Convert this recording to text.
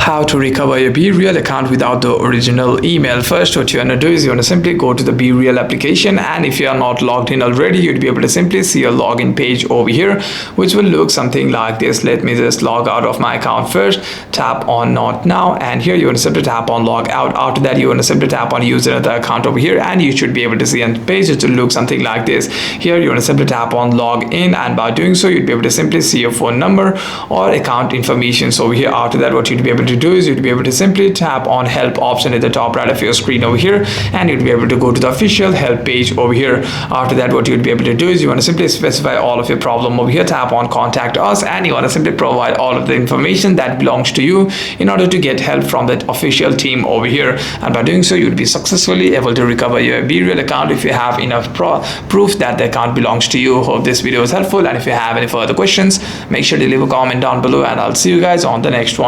How to recover your BeReal account without the original email. First, what you want to do is you want to simply go to the BeReal application, and if you are not logged in already, you'd be able to simply see a login page over here, which will look something like this. Let me just log out of my account first. Tap on not now, and here you want to simply tap on log out. After that, you want to simply tap on use another account over here, and you should be able to see on the page it will look something like this. Here you want to simply tap on log in, and by doing so, you'd be able to simply see your phone number or account information. So over here, after that, what you'd be able to do is you'd be able to simply tap on help option at the top right of your screen over here, and you'd be able to go to the official help page over here. After that, what you'd be able to do is you want to simply specify all of your problem over here, tap on contact us, and you want to simply provide all of the information that belongs to you in order to get help from that official team over here. And by doing so, you'd be successfully able to recover your BeReal account if you have enough proof that the account belongs to you. Hope this video was helpful, and if you have any further questions, make sure to leave a comment down below, and I'll see you guys on the next one.